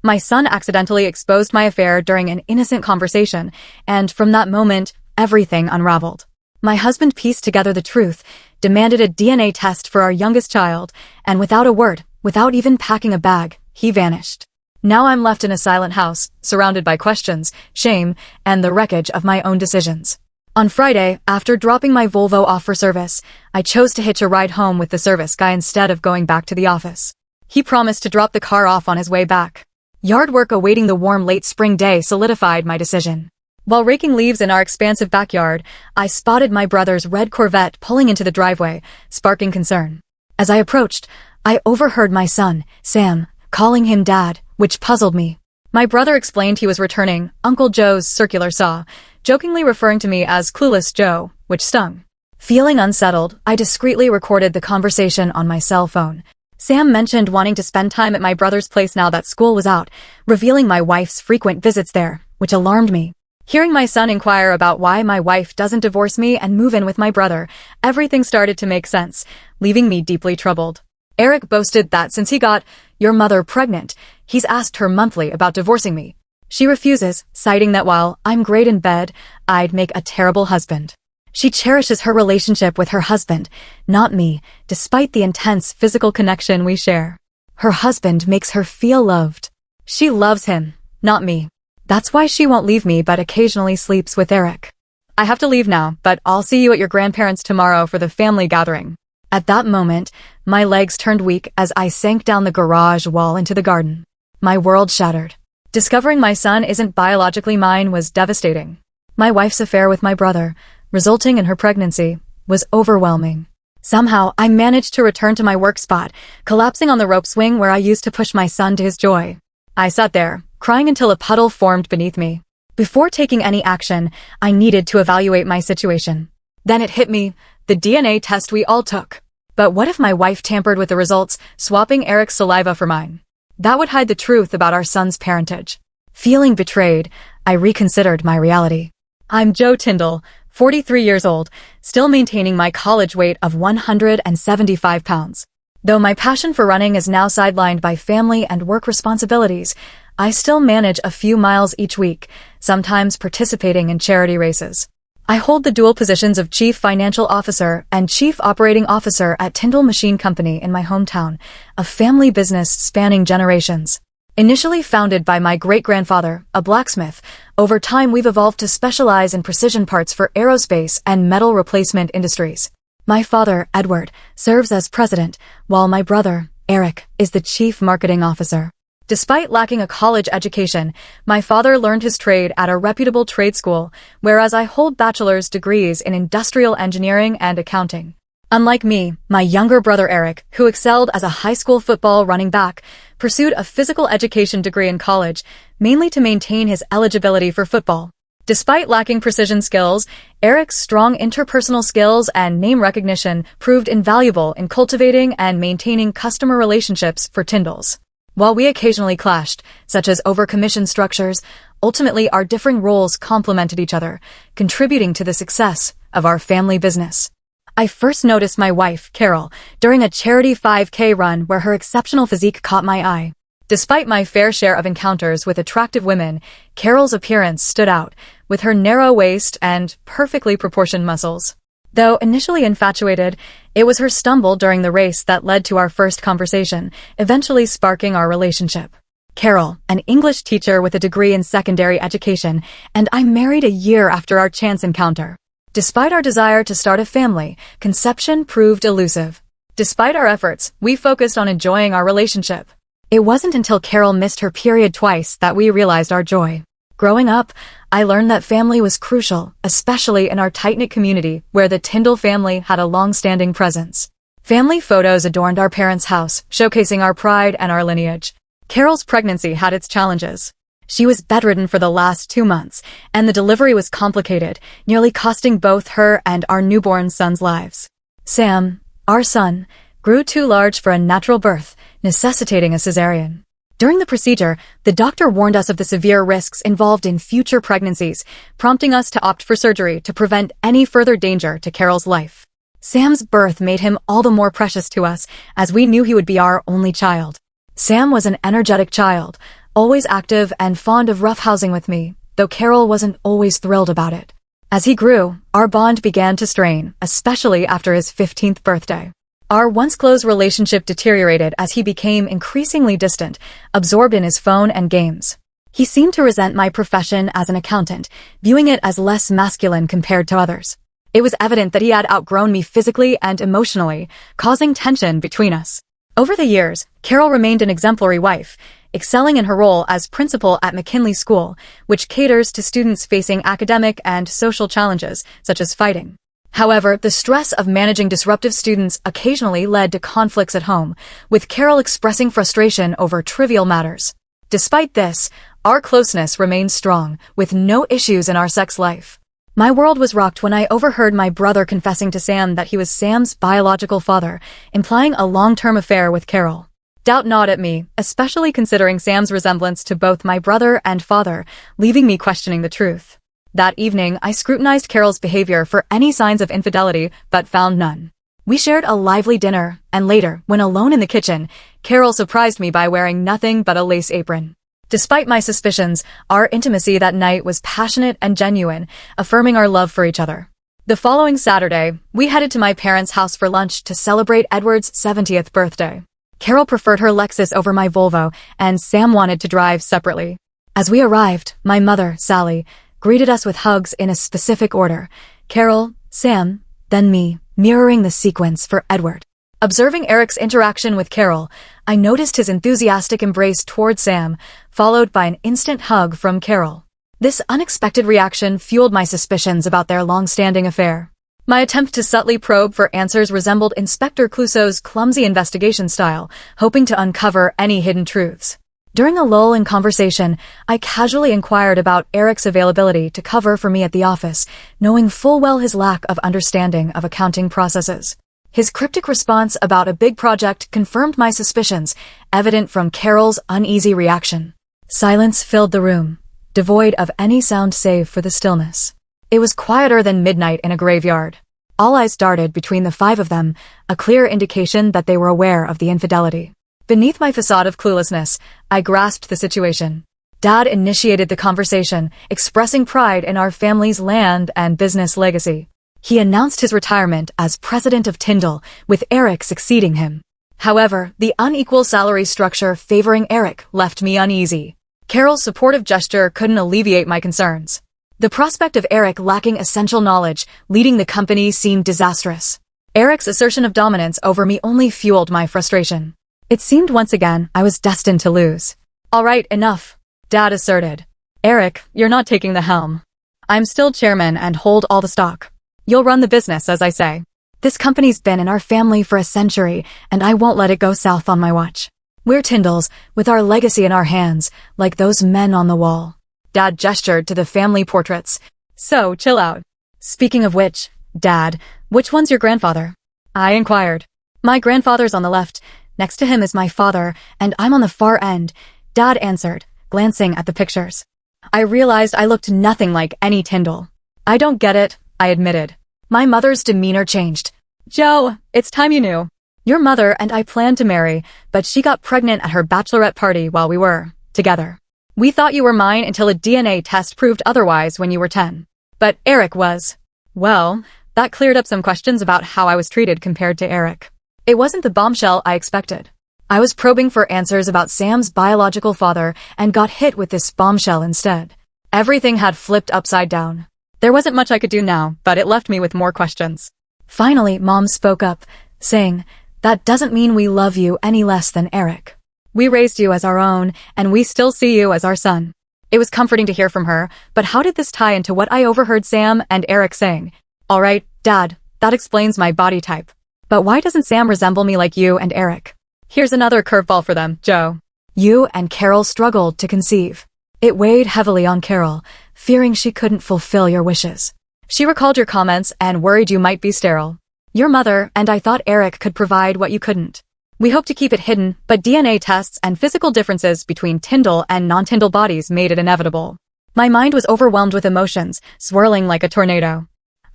My son accidentally exposed my affair during an innocent conversation, and from that moment, everything unraveled. My husband pieced together the truth, demanded a DNA test for our youngest child, and without a word, without even packing a bag, he vanished. Now I'm left in a silent house, surrounded by questions, shame, and the wreckage of my own decisions. On Friday, after dropping my Volvo off for service, I chose to hitch a ride home with the service guy instead of going back to the office. He promised to drop the car off on his way back. Yard work awaiting the warm late spring day solidified my decision. While raking leaves in our expansive backyard, I spotted my brother's red Corvette pulling into the driveway, sparking concern. As I approached, I overheard my son, Sam, calling him Dad, which puzzled me. My brother explained he was returning Uncle Joe's circular saw, jokingly referring to me as Clueless Joe, which stung. Feeling unsettled, I discreetly recorded the conversation on my cell phone. Sam mentioned wanting to spend time at my brother's place now that school was out, revealing my wife's frequent visits there, which alarmed me. Hearing my son inquire about why my wife doesn't divorce me and move in with my brother, everything started to make sense, leaving me deeply troubled. Eric boasted that since he got your mother pregnant, he's asked her monthly about divorcing me. She refuses, citing that while I'm great in bed, I'd make a terrible husband. She cherishes her relationship with her husband, not me, despite the intense physical connection we share. Her husband makes her feel loved. She loves him, not me. That's why she won't leave me but occasionally sleeps with Eric. I have to leave now, but I'll see you at your grandparents' tomorrow for the family gathering. At that moment, my legs turned weak as I sank down the garage wall into the garden. My world shattered. Discovering my son isn't biologically mine was devastating. My wife's affair with my brother, resulting in her pregnancy, was overwhelming. Somehow, I managed to return to my work spot, collapsing on the rope swing where I used to push my son to his joy. I sat there, crying until a puddle formed beneath me. Before taking any action, I needed to evaluate my situation. Then it hit me, the DNA test we all took. But what if my wife tampered with the results, swapping Eric's saliva for mine? That would hide the truth about our son's parentage. Feeling betrayed, I reconsidered my reality. I'm Joe Tyndall, 43 years old, still maintaining my college weight of 175 pounds. Though my passion for running is now sidelined by family and work responsibilities, I still manage a few miles each week, sometimes participating in charity races. I hold the dual positions of Chief Financial Officer and Chief Operating Officer at Tyndall Machine Company in my hometown, a family business spanning generations. Initially founded by my great-grandfather, a blacksmith, over time we've evolved to specialize in precision parts for aerospace and metal replacement industries. My father, Edward, serves as president, while my brother, Eric, is the chief marketing officer. Despite lacking a college education, my father learned his trade at a reputable trade school, whereas I hold bachelor's degrees in industrial engineering and accounting. Unlike me, my younger brother Eric, who excelled as a high school football running back, pursued a physical education degree in college, mainly to maintain his eligibility for football. Despite lacking precision skills, Eric's strong interpersonal skills and name recognition proved invaluable in cultivating and maintaining customer relationships for Tyndalls. While we occasionally clashed, such as over commission structures, ultimately our differing roles complemented each other, contributing to the success of our family business. I first noticed my wife, Carol, during a charity 5K run where her exceptional physique caught my eye. Despite my fair share of encounters with attractive women, Carol's appearance stood out, with her narrow waist and perfectly proportioned muscles. Though initially infatuated, it was her stumble during the race that led to our first conversation, eventually sparking our relationship. Carol, an English teacher with a degree in secondary education, and I married a year after our chance encounter. Despite our desire to start a family, conception proved elusive. Despite our efforts, we focused on enjoying our relationship. It wasn't until Carol missed her period twice that we realized our joy. Growing up, I learned that family was crucial, especially in our tight-knit community where the Tyndall family had a long-standing presence. Family photos adorned our parents' house, showcasing our pride and our lineage. Carol's pregnancy had its challenges. She was bedridden for the last 2 months, and the delivery was complicated, nearly costing both her and our newborn son's lives. Sam, our son, grew too large for a natural birth, necessitating a cesarean. During the procedure, the doctor warned us of the severe risks involved in future pregnancies, prompting us to opt for surgery to prevent any further danger to Carol's life. Sam's birth made him all the more precious to us, as we knew he would be our only child. Sam was an energetic child, always active and fond of roughhousing with me, though Carol wasn't always thrilled about it. As he grew, our bond began to strain, especially after his 15th birthday. Our once close relationship deteriorated as he became increasingly distant, absorbed in his phone and games. He seemed to resent my profession as an accountant, viewing it as less masculine compared to others. It was evident that he had outgrown me physically and emotionally, causing tension between us. Over the years, Carol remained an exemplary wife, excelling in her role as principal at McKinley School, which caters to students facing academic and social challenges, such as fighting. However, the stress of managing disruptive students occasionally led to conflicts at home, with Carol expressing frustration over trivial matters. Despite this, our closeness remained strong, with no issues in our sex life. My world was rocked when I overheard my brother confessing to Sam that he was Sam's biological father, implying a long-term affair with Carol. Doubt gnawed at me, especially considering Sam's resemblance to both my brother and father, leaving me questioning the truth. That evening, I scrutinized Carol's behavior for any signs of infidelity, but found none. We shared a lively dinner, and later, when alone in the kitchen, Carol surprised me by wearing nothing but a lace apron. Despite my suspicions, our intimacy that night was passionate and genuine, affirming our love for each other. The following Saturday, we headed to my parents' house for lunch to celebrate Edward's 70th birthday. Carol preferred her Lexus over my Volvo, and Sam wanted to drive separately. As we arrived, my mother, Sally, greeted us with hugs in a specific order. Carol, Sam, then me, mirroring the sequence for Edward. Observing Eric's interaction with Carol, I noticed his enthusiastic embrace toward Sam, followed by an instant hug from Carol. This unexpected reaction fueled my suspicions about their long-standing affair. My attempt to subtly probe for answers resembled Inspector Clouseau's clumsy investigation style, hoping to uncover any hidden truths. During a lull in conversation, I casually inquired about Eric's availability to cover for me at the office, knowing full well his lack of understanding of accounting processes. His cryptic response about a big project confirmed my suspicions, evident from Carol's uneasy reaction. Silence filled the room, devoid of any sound save for the stillness. It was quieter than midnight in a graveyard. All eyes darted between the five of them, a clear indication that they were aware of the infidelity. Beneath my facade of cluelessness, I grasped the situation. Dad initiated the conversation, expressing pride in our family's land and business legacy. He announced his retirement as president of Tyndall, with Eric succeeding him. However, the unequal salary structure favoring Eric left me uneasy. Carol's supportive gesture couldn't alleviate my concerns. The prospect of Eric lacking essential knowledge, leading the company seemed disastrous. Eric's assertion of dominance over me only fueled my frustration. It seemed once again I was destined to lose. All right, enough, Dad asserted. Eric, you're not taking the helm. I'm still chairman and hold all the stock. You'll run the business, as I say. This company's been in our family for a century, and I won't let it go south on my watch. We're Tyndalls, with our legacy in our hands, like those men on the wall. Dad gestured to the family portraits. So, chill out. Speaking of which, Dad, which one's your grandfather? I inquired. My grandfather's on the left. Next to him is my father, and I'm on the far end, Dad answered, glancing at the pictures. I realized I looked nothing like any Tyndall. I don't get it, I admitted. My mother's demeanor changed. Joe, it's time you knew. Your mother and I planned to marry, but she got pregnant at her bachelorette party while we were together. We thought you were mine until a DNA test proved otherwise when you were 10. But Eric was. Well, that cleared up some questions about how I was treated compared to Eric. It wasn't the bombshell I expected. I was probing for answers about Sam's biological father and got hit with this bombshell instead. Everything had flipped upside down. There wasn't much I could do now, but it left me with more questions. Finally, Mom spoke up, saying, "That doesn't mean we love you any less than Eric. We raised you as our own, and we still see you as our son." It was comforting to hear from her, but how did this tie into what I overheard Sam and Eric saying? All right, Dad, that explains my body type. But why doesn't Sam resemble me like you and Eric? Here's another curveball for them, Joe. You and Carol struggled to conceive. It weighed heavily on Carol, fearing she couldn't fulfill your wishes. She recalled your comments and worried you might be sterile. Your mother and I thought Eric could provide what you couldn't. We hoped to keep it hidden, but DNA tests and physical differences between Tyndall and non-Tyndall bodies made it inevitable. My mind was overwhelmed with emotions, swirling like a tornado.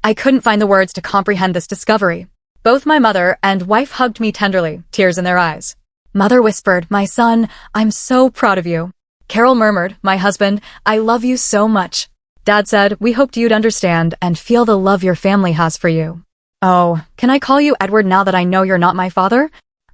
I couldn't find the words to comprehend this discovery. Both my mother and wife hugged me tenderly, tears in their eyes. Mother whispered, "My son, I'm so proud of you." Carol murmured, "My husband, I love you so much." Dad said, "We hoped you'd understand and feel the love your family has for you." "Oh, can I call you Edward now that I know you're not my father?"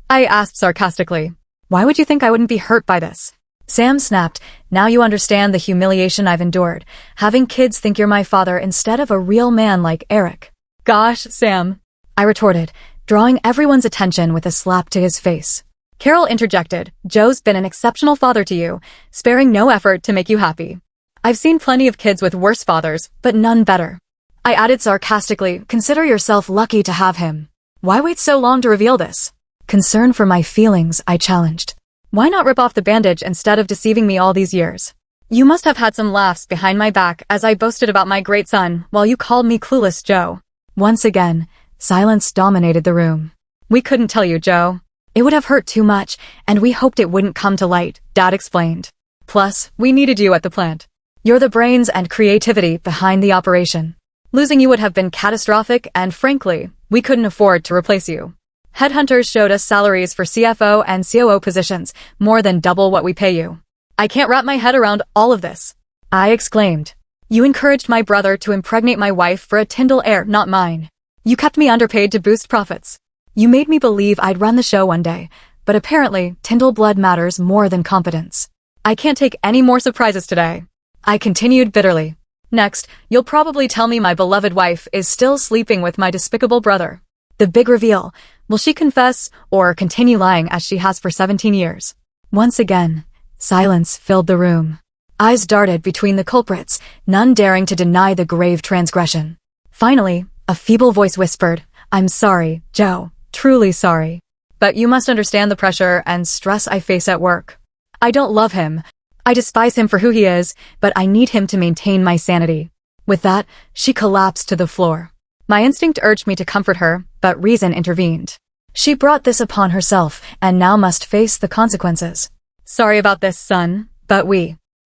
I asked sarcastically. "Why would you think I wouldn't be hurt by this?" Sam snapped, "Now you understand the humiliation I've endured, having kids think you're my father instead of a real man like Eric." "Gosh, Sam," I retorted, drawing everyone's attention with a slap to his face. Carol interjected, "Joe's been an exceptional father to you, sparing no effort to make you happy. I've seen plenty of kids with worse fathers, but none better." I added sarcastically, "Consider yourself lucky to have him." "Why wait so long to reveal this?" Concern for my feelings, I challenged. "Why not rip off the bandage instead of deceiving me all these years? You must have had some laughs behind my back as I boasted about my great son while you called me clueless Joe." Once again, silence dominated the room. "We couldn't tell you, Joe. It would have hurt too much, and we hoped it wouldn't come to light," Dad explained. "Plus, we needed you at the plant. You're the brains and creativity behind the operation. Losing you would have been catastrophic, and frankly, we couldn't afford to replace you. Headhunters showed us salaries for CFO and COO positions, more than double what we pay you." "I can't wrap my head around all of this," I exclaimed. "You encouraged my brother to impregnate my wife for a Tyndall heir, not mine. You kept me underpaid to boost profits. You made me believe I'd run the show one day, but apparently Tyndall blood matters more than competence. I can't take any more surprises today," I continued bitterly. "Next, you'll probably tell me my beloved wife is still sleeping with my despicable brother. The big reveal. Will she confess or continue lying as she has for 17 years? Once again, silence filled the room. Eyes darted between the culprits, none daring to deny the grave transgression. Finally, a feeble voice whispered, "I'm sorry, Joe, truly sorry. But you must understand the pressure and stress I face at work. I don't love him. I despise him for who he is, but I need him to maintain my sanity." With that, she collapsed to the floor. My instinct urged me to comfort her, but reason intervened. She brought this upon herself, and now must face the consequences. "Sorry about this, son, but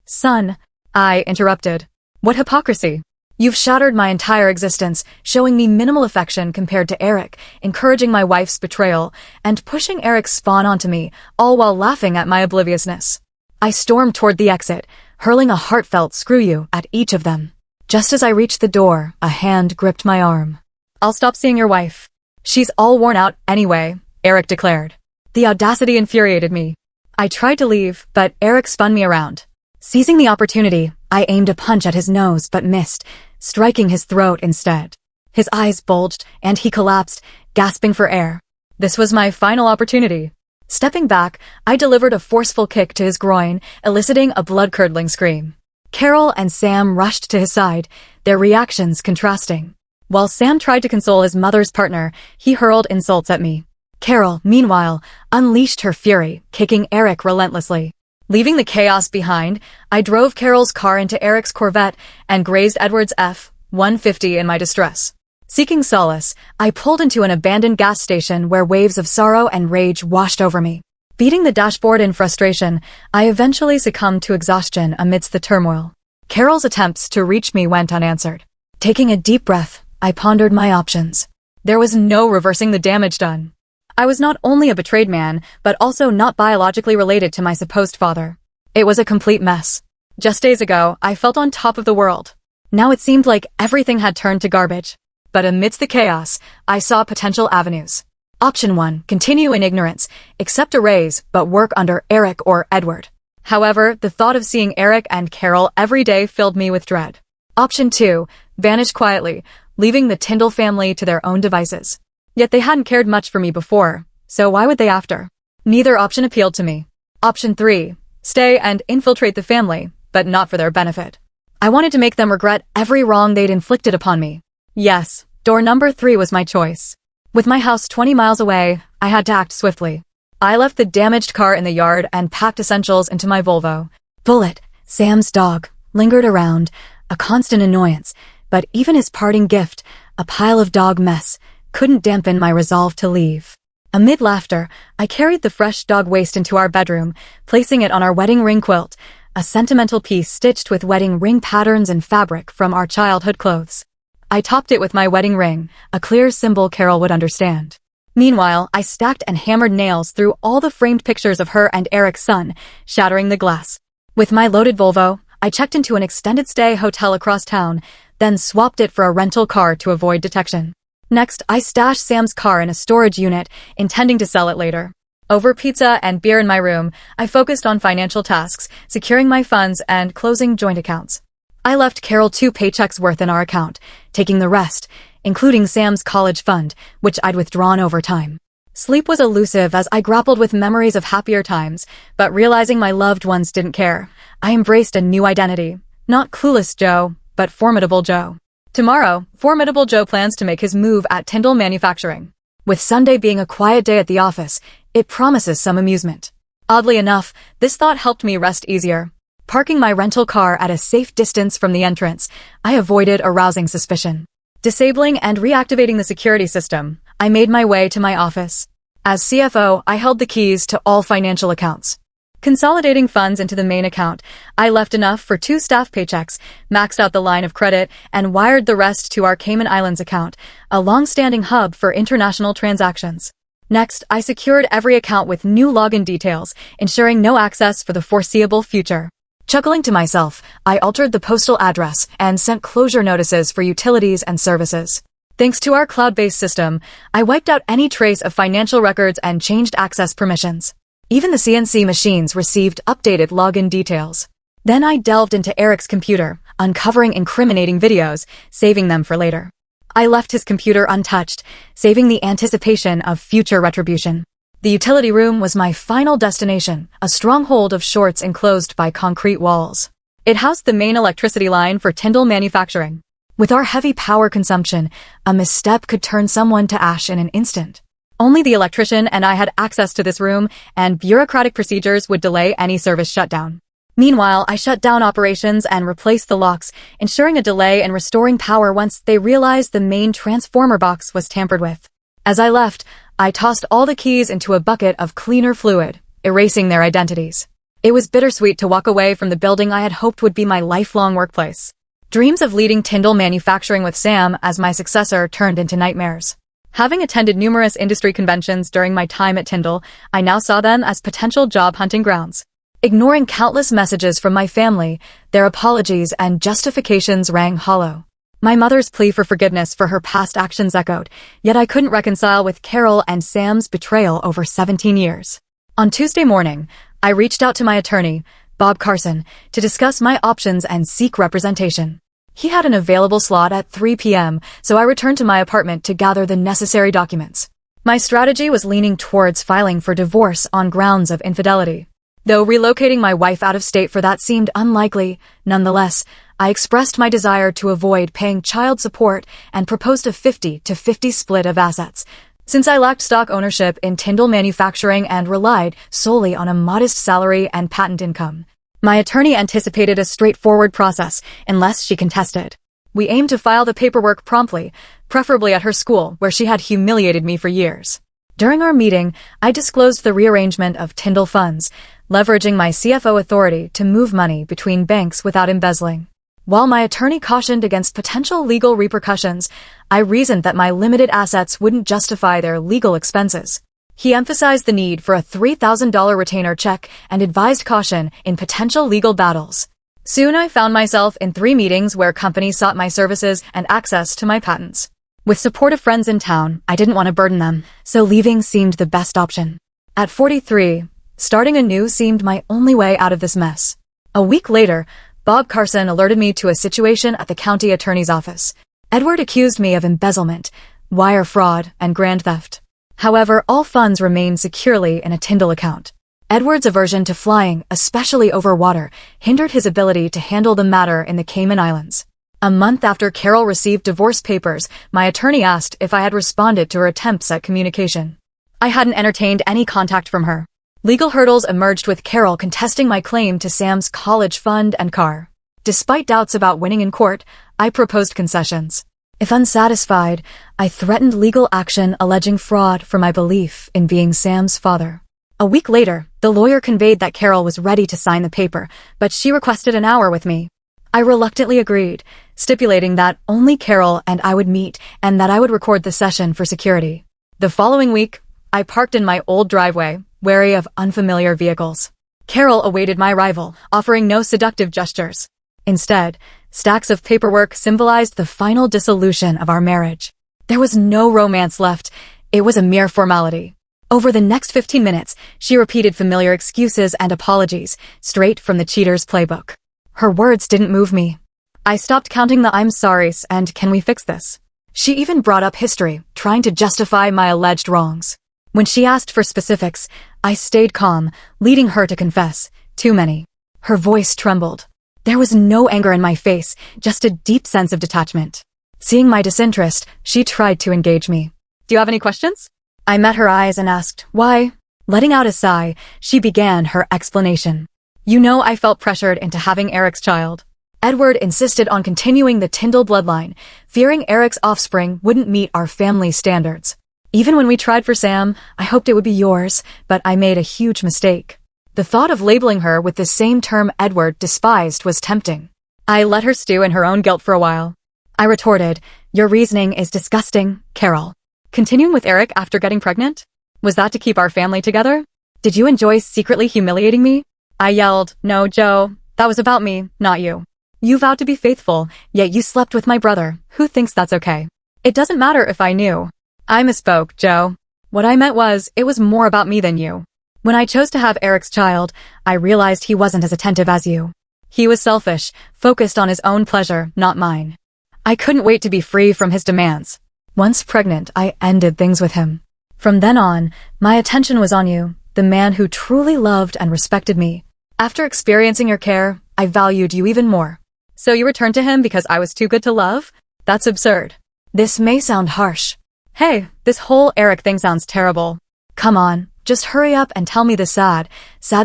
Son," I interrupted. "What hypocrisy. You've shattered my entire existence, showing me minimal affection compared to Eric, encouraging my wife's betrayal, and pushing Eric's spawn onto me, all while laughing at my obliviousness." I stormed toward the exit, hurling a heartfelt "screw you" at each of them. Just as I reached the door, a hand gripped my arm. "I'll stop seeing your wife. She's all worn out anyway," Eric declared. The audacity infuriated me. I tried to leave, but Eric spun me around. Seizing the opportunity, I aimed a punch at his nose but missed, striking his throat instead. His eyes bulged, and he collapsed, gasping for air. This was my final opportunity. Stepping back, I delivered a forceful kick to his groin, eliciting a blood-curdling scream. Carol and Sam rushed to his side, their reactions contrasting. While Sam tried to console his mother's partner, he hurled insults at me. Carol, meanwhile, unleashed her fury, kicking Eric relentlessly. Leaving the chaos behind, I drove Carol's car into Eric's Corvette and grazed Edward's F-150 in my distress. Seeking solace, I pulled into an abandoned gas station where waves of sorrow and rage washed over me. Beating the dashboard in frustration, I eventually succumbed to exhaustion amidst the turmoil. Carol's attempts to reach me went unanswered. Taking a deep breath, I pondered my options. There was no reversing the damage done. I was not only a betrayed man, but also not biologically related to my supposed father. It was a complete mess. Just days ago, I felt on top of the world. Now it seemed like everything had turned to garbage. But amidst the chaos, I saw potential avenues. Option 1, continue in ignorance, accept a raise, but work under Eric or Edward. However, the thought of seeing Eric and Carol every day filled me with dread. Option 2, vanish quietly, leaving the Tyndall family to their own devices. Yet they hadn't cared much for me before, so why would they after? Neither option appealed to me. Option 3, stay and infiltrate the family, but not for their benefit. I wanted to make them regret every wrong they'd inflicted upon me. Yes, door number 3 was my choice. With my house 20 miles away, I had to act swiftly. I left the damaged car in the yard and packed essentials into my Volvo. Bullet, Sam's dog, lingered around, a constant annoyance, but even his parting gift, a pile of dog mess, couldn't dampen my resolve to leave. Amid laughter, I carried the fresh dog waste into our bedroom, placing it on our wedding ring quilt, a sentimental piece stitched with wedding ring patterns and fabric from our childhood clothes. I topped it with my wedding ring, a clear symbol Carol would understand. Meanwhile, I stacked and hammered nails through all the framed pictures of her and Eric's son, shattering the glass. With my loaded Volvo, I checked into an extended stay hotel across town, then swapped it for a rental car to avoid detection. Next, I stashed Sam's car in a storage unit, intending to sell it later. Over pizza and beer in my room, I focused on financial tasks, securing my funds and closing joint accounts. I left Carol 2 paychecks worth in our account, taking the rest, including Sam's college fund, which I'd withdrawn over time. Sleep was elusive as I grappled with memories of happier times, but realizing my loved ones didn't care, I embraced a new identity. Not clueless Joe, but Formidable Joe. Tomorrow, Formidable Joe plans to make his move at Tyndall Manufacturing. With Sunday being a quiet day at the office, it promises some amusement. Oddly enough, this thought helped me rest easier. Parking my rental car at a safe distance from the entrance, I avoided arousing suspicion. Disabling and reactivating the security system, I made my way to my office. As CFO, I held the keys to all financial accounts. Consolidating funds into the main account, I left enough for 2 staff paychecks, maxed out the line of credit, and wired the rest to our Cayman Islands account, a long-standing hub for international transactions. Next, I secured every account with new login details, ensuring no access for the foreseeable future. Chuckling to myself, I altered the postal address and sent closure notices for utilities and services. Thanks to our cloud-based system, I wiped out any trace of financial records and changed access permissions. Even the CNC machines received updated login details. Then I delved into Eric's computer, uncovering incriminating videos, saving them for later. I left his computer untouched, saving the anticipation of future retribution. The utility room was my final destination, a stronghold of shorts enclosed by concrete walls. It housed the main electricity line for Tyndall Manufacturing. With our heavy power consumption, a misstep could turn someone to ash in an instant. Only the electrician and I had access to this room, and bureaucratic procedures would delay any service shutdown. Meanwhile, I shut down operations and replaced the locks, ensuring a delay in restoring power once they realized the main transformer box was tampered with. As I left, I tossed all the keys into a bucket of cleaner fluid, erasing their identities. It was bittersweet to walk away from the building I had hoped would be my lifelong workplace. Dreams of leading Tyndall Manufacturing with Sam as my successor turned into nightmares. Having attended numerous industry conventions during my time at Tyndall, I now saw them as potential job hunting grounds. Ignoring countless messages from my family, their apologies and justifications rang hollow. My mother's plea for forgiveness for her past actions echoed, yet I couldn't reconcile with Carol and Sam's betrayal over 17 years. On Tuesday morning, I reached out to my attorney, Bob Carson, to discuss my options and seek representation. He had an available slot at 3 p.m., so I returned to my apartment to gather the necessary documents. My strategy was leaning towards filing for divorce on grounds of infidelity. Though relocating my wife out of state for that seemed unlikely, nonetheless, I expressed my desire to avoid paying child support and proposed a 50-50 split of assets, since I lacked stock ownership in Tyndall Manufacturing and relied solely on a modest salary and patent income. My attorney anticipated a straightforward process, unless she contested. We aimed to file the paperwork promptly, preferably at her school, where she had humiliated me for years. During our meeting, I disclosed the rearrangement of Tyndall funds, leveraging my CFO authority to move money between banks without embezzling. While my attorney cautioned against potential legal repercussions, I reasoned that my limited assets wouldn't justify their legal expenses. He emphasized the need for a $3,000 retainer check and advised caution in potential legal battles. Soon I found myself in 3 meetings where companies sought my services and access to my patents. With supportive friends in town, I didn't want to burden them, so leaving seemed the best option. At 43, starting anew seemed my only way out of this mess. A week later, Bob Carson alerted me to a situation at the county attorney's office. Edward accused me of embezzlement, wire fraud, and grand theft. However, all funds remained securely in a Tyndall account. Edward's aversion to flying, especially over water, hindered his ability to handle the matter in the Cayman Islands. A month after Carol received divorce papers, my attorney asked if I had responded to her attempts at communication. I hadn't entertained any contact from her. Legal hurdles emerged with Carol contesting my claim to Sam's college fund and car. Despite doubts about winning in court, I proposed concessions. If unsatisfied, I threatened legal action alleging fraud for my belief in being Sam's father. A week later, the lawyer conveyed that Carol was ready to sign the paper, but she requested an hour with me. I reluctantly agreed, stipulating that only Carol and I would meet and that I would record the session for security. The following week, I parked in my old driveway, wary of unfamiliar vehicles. Carol awaited my arrival, offering no seductive gestures. Instead, stacks of paperwork symbolized the final dissolution of our marriage. There was no romance left. It was a mere formality. Over the next 15 minutes, she repeated familiar excuses and apologies, straight from the cheater's playbook. Her words didn't move me. I stopped counting the I'm sorries and can we fix this? She even brought up history, trying to justify my alleged wrongs. When she asked for specifics, I stayed calm, leading her to confess. Too many. Her voice trembled. There was no anger in my face, just a deep sense of detachment. Seeing my disinterest, she tried to engage me. Do you have any questions? I met her eyes and asked, why? Letting out a sigh, she began her explanation. You know, I felt pressured into having Eric's child. Edward insisted on continuing the Tyndall bloodline, fearing Eric's offspring wouldn't meet our family standards. Even when we tried for Sam, I hoped it would be yours, but I made a huge mistake. The thought of labeling her with the same term Edward despised was tempting. I let her stew in her own guilt for a while. I retorted, your reasoning is disgusting, Carol. Continuing with Eric after getting pregnant? Was that to keep our family together? Did you enjoy secretly humiliating me? I yelled, no, Joe, that was about me, not you. You vowed to be faithful, yet you slept with my brother. Who thinks that's okay? It doesn't matter if I knew. I misspoke, Joe. What I meant was, it was more about me than you. When I chose to have Eric's child, I realized he wasn't as attentive as you. He was selfish, focused on his own pleasure, not mine. I couldn't wait to be free from his demands. Once pregnant, I ended things with him. From then on, my attention was on you, the man who truly loved and respected me. After experiencing your care, I valued you even more. So you returned to him because I was too good to love? That's absurd. This may sound harsh. Hey, this whole Eric thing sounds terrible. Come on, just hurry up and tell me the sad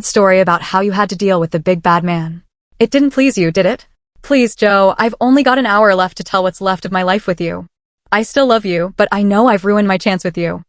story about how you had to deal with the big bad man. It didn't please you, did it? Please, Joe, I've only got an hour left to tell what's left of my life with you. I still love you, but I know I've ruined my chance with you.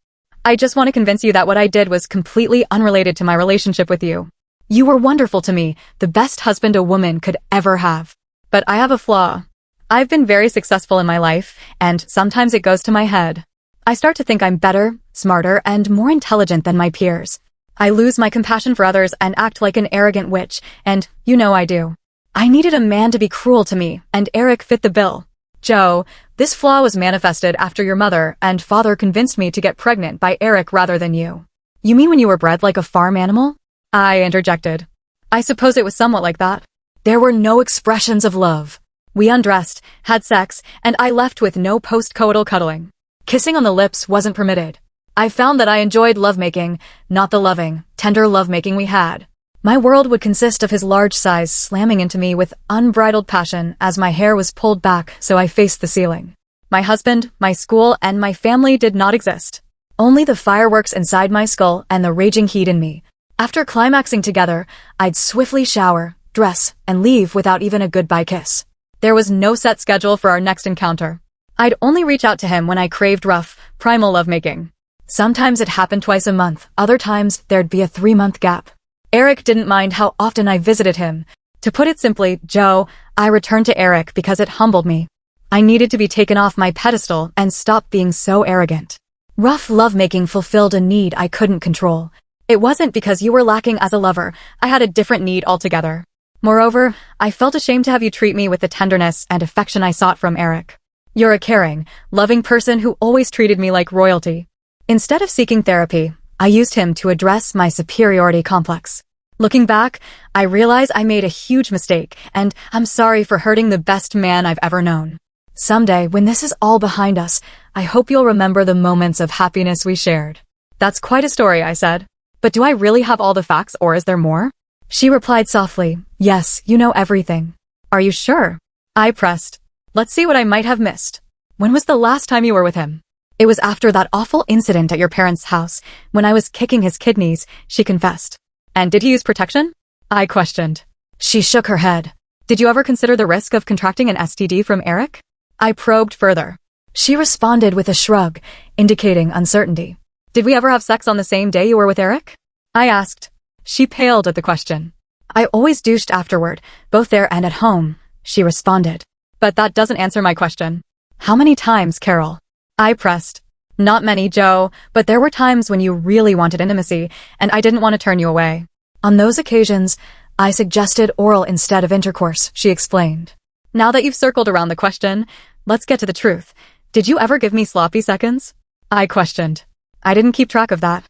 I just want to convince you that what I did was completely unrelated to my relationship with you. You were wonderful to me, the best husband a woman could ever have. But I have a flaw. I've been very successful in my life, and sometimes it goes to my head. I start to think I'm better, smarter, and more intelligent than my peers. I lose my compassion for others and act like an arrogant witch, and you know I do. I needed a man to be cruel to me, and Eric fit the bill. Joe, this flaw was manifested after your mother and father convinced me to get pregnant by Eric rather than you. You mean when you were bred like a farm animal? I interjected. I suppose it was somewhat like that. There were no expressions of love. We undressed, had sex, and I left with no post-coital cuddling. Kissing on the lips wasn't permitted. I found that I enjoyed lovemaking, not the loving, tender lovemaking we had. My world would consist of his large size slamming into me with unbridled passion as my hair was pulled back so I faced the ceiling. My husband, my school, and my family did not exist. Only the fireworks inside my skull and the raging heat in me. After climaxing together, I'd swiftly shower, dress, and leave without even a goodbye kiss. There was no set schedule for our next encounter. I'd only reach out to him when I craved rough, primal lovemaking. Sometimes it happened twice a month, other times there'd be a 3-month gap. Eric didn't mind how often I visited him. To put it simply, Joe, I returned to Eric because it humbled me. I needed to be taken off my pedestal and stop being so arrogant. Rough lovemaking fulfilled a need I couldn't control. It wasn't because you were lacking as a lover. I had a different need altogether. Moreover, I felt ashamed to have you treat me with the tenderness and affection I sought from Eric. You're a caring, loving person who always treated me like royalty. Instead of seeking therapy, I used him to address my superiority complex. Looking back, I realize I made a huge mistake, and I'm sorry for hurting the best man I've ever known. Someday, when this is all behind us, I hope you'll remember the moments of happiness we shared. That's quite a story, I said. But do I really have all the facts, or is there more? She replied softly, yes, you know everything. Are you sure? I pressed. Let's see what I might have missed. When was the last time you were with him? It was after that awful incident at your parents' house, when I was kicking his kidneys, she confessed. And did he use protection? I questioned. She shook her head. Did you ever consider the risk of contracting an STD from Eric? I probed further. She responded with a shrug, indicating uncertainty. Did we ever have sex on the same day you were with Eric? I asked. She paled at the question. I always douched afterward, both there and at home, she responded. But that doesn't answer my question. How many times, Carol? I pressed. Not many, Joe, but there were times when you really wanted intimacy, and I didn't want to turn you away. On those occasions, I suggested oral instead of intercourse, she explained. Now that you've circled around the question, let's get to the truth. Did you ever give me sloppy seconds? I questioned. I didn't keep track of that.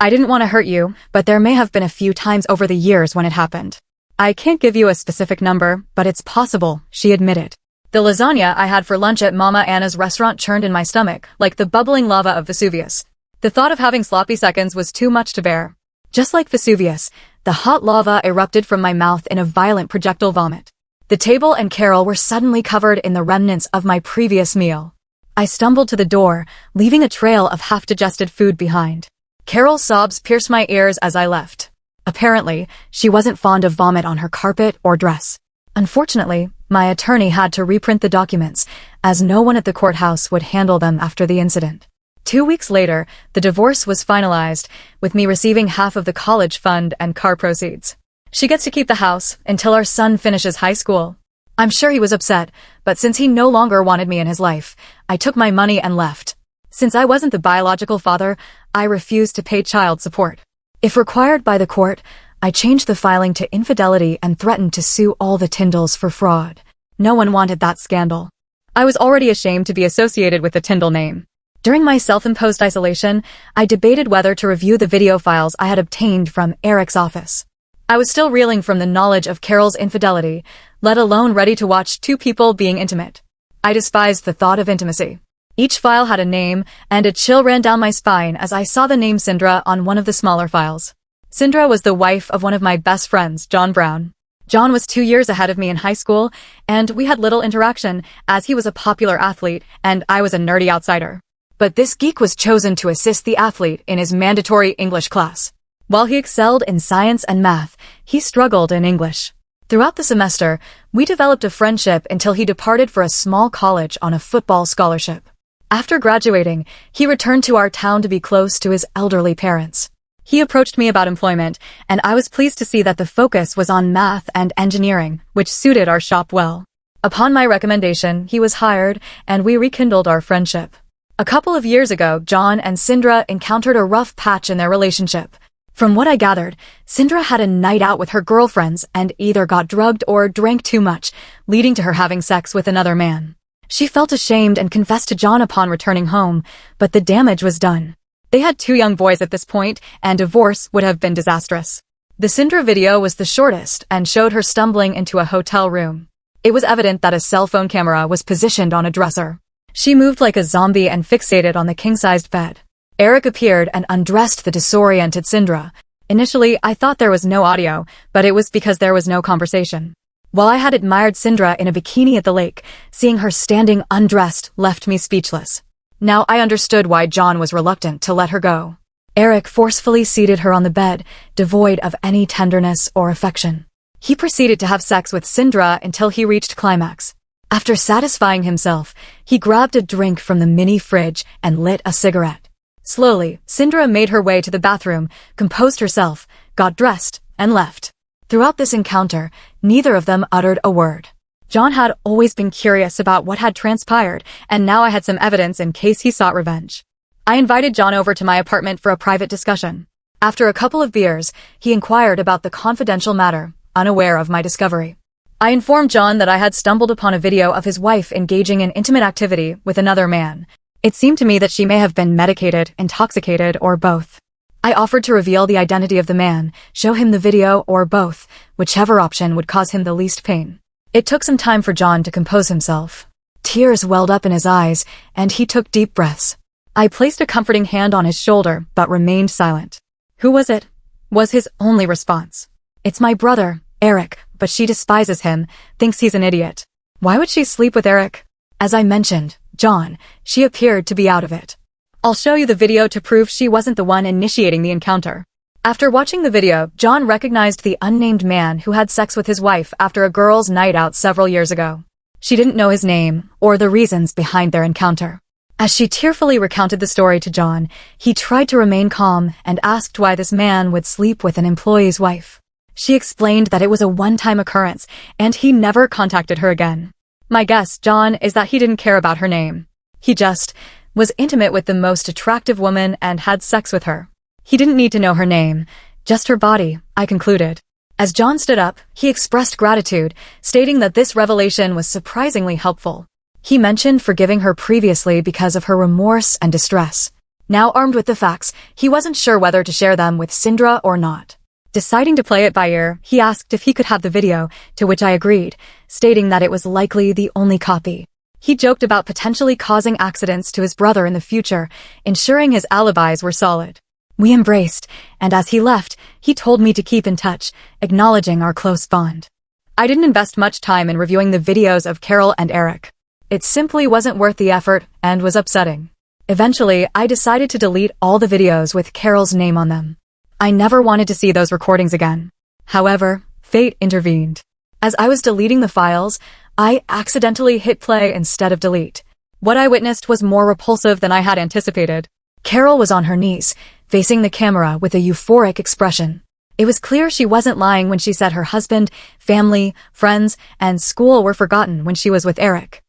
I didn't want to hurt you, but there may have been a few times over the years when it happened. I can't give you a specific number, but it's possible, she admitted. The lasagna I had for lunch at Mama Anna's restaurant churned in my stomach, like the bubbling lava of Vesuvius. The thought of having sloppy seconds was too much to bear. Just like Vesuvius, the hot lava erupted from my mouth in a violent projectile vomit. The table and Carol were suddenly covered in the remnants of my previous meal. I stumbled to the door, leaving a trail of half-digested food behind. Carol's sobs pierced my ears as I left. Apparently, she wasn't fond of vomit on her carpet or dress. Unfortunately, my attorney had to reprint the documents, as no one at the courthouse would handle them after the incident. 2 weeks later, the divorce was finalized, with me receiving half of the college fund and car proceeds. She gets to keep the house until our son finishes high school. I'm sure he was upset, but since he no longer wanted me in his life, I took my money and left. Since I wasn't the biological father, I refused to pay child support. If required by the court, I changed the filing to infidelity and threatened to sue all the Tyndalls for fraud. No one wanted that scandal. I was already ashamed to be associated with the Tyndall name. During my self-imposed isolation, I debated whether to review the video files I had obtained from Eric's office. I was still reeling from the knowledge of Carol's infidelity, let alone ready to watch two people being intimate. I despised the thought of intimacy. Each file had a name, and a chill ran down my spine as I saw the name Sindra on one of the smaller files. Sindra was the wife of one of my best friends, John Brown. John was 2 years ahead of me in high school, and we had little interaction as he was a popular athlete and I was a nerdy outsider. But this geek was chosen to assist the athlete in his mandatory English class. While he excelled in science and math, he struggled in English. Throughout the semester, we developed a friendship until he departed for a small college on a football scholarship. After graduating, he returned to our town to be close to his elderly parents. He approached me about employment, and I was pleased to see that the focus was on math and engineering, which suited our shop well. Upon my recommendation, he was hired, and we rekindled our friendship. A couple of years ago, John and Sindra encountered a rough patch in their relationship. From what I gathered, Sindra had a night out with her girlfriends and either got drugged or drank too much, leading to her having sex with another man. She felt ashamed and confessed to John upon returning home, but the damage was done. They had 2 young boys at this point, and divorce would have been disastrous. The Sindra video was the shortest and showed her stumbling into a hotel room. It was evident that a cell phone camera was positioned on a dresser. She moved like a zombie and fixated on the king-sized bed. Eric appeared and undressed the disoriented Sindra. Initially, I thought there was no audio, but it was because there was no conversation. While I had admired Sindra in a bikini at the lake, seeing her standing undressed left me speechless. Now I understood why John was reluctant to let her go. Eric forcefully seated her on the bed, devoid of any tenderness or affection. He proceeded to have sex with Sindra until he reached climax. After satisfying himself, he grabbed a drink from the mini fridge and lit a cigarette. Slowly, Sindra made her way to the bathroom, composed herself, got dressed, and left. Throughout this encounter, neither of them uttered a word. John had always been curious about what had transpired, and now I had some evidence in case he sought revenge. I invited John over to my apartment for a private discussion. After a couple of beers, he inquired about the confidential matter, unaware of my discovery. I informed John that I had stumbled upon a video of his wife engaging in intimate activity with another man. It seemed to me that she may have been medicated, intoxicated, or both. I offered to reveal the identity of the man, show him the video, or both, whichever option would cause him the least pain. It took some time for John to compose himself. Tears welled up in his eyes, and he took deep breaths. I placed a comforting hand on his shoulder, but remained silent. "Who was it?" was his only response. "It's my brother, Eric, but she despises him, thinks he's an idiot." Why would she sleep with Eric? As I mentioned, John, she appeared to be out of it. I'll show you the video to prove she wasn't the one initiating the encounter. After watching the video, John recognized the unnamed man who had sex with his wife after a girls' night out several years ago. She didn't know his name or the reasons behind their encounter. As she tearfully recounted the story to John, he tried to remain calm and asked why this man would sleep with an employee's wife. She explained that it was a one-time occurrence, and he never contacted her again. My guess, John, is that he didn't care about her name. He just was intimate with the most attractive woman and had sex with her. He didn't need to know her name, Just her body, I concluded. As John stood up, he expressed gratitude, stating that this revelation was surprisingly helpful. He mentioned forgiving her previously because of her remorse and distress. Now armed with the facts, he wasn't sure whether to share them with Sindra or not. Deciding to play it by ear, he asked if he could have the video, to which I agreed, stating that it was likely the only copy. He joked about potentially causing accidents to his brother in the future, ensuring his alibis were solid. We embraced, and as he left, he told me to keep in touch, acknowledging our close bond. I didn't invest much time in reviewing the videos of Carol and Eric. It simply wasn't worth the effort and was upsetting. Eventually, I decided to delete all the videos with Carol's name on them. I never wanted to see those recordings again. However, fate intervened. As I was deleting the files, I accidentally hit play instead of delete. What I witnessed was more repulsive than I had anticipated. Carol was on her knees, facing the camera with a euphoric expression. It was clear she wasn't lying when she said her husband, family, friends, and school were forgotten when she was with Eric.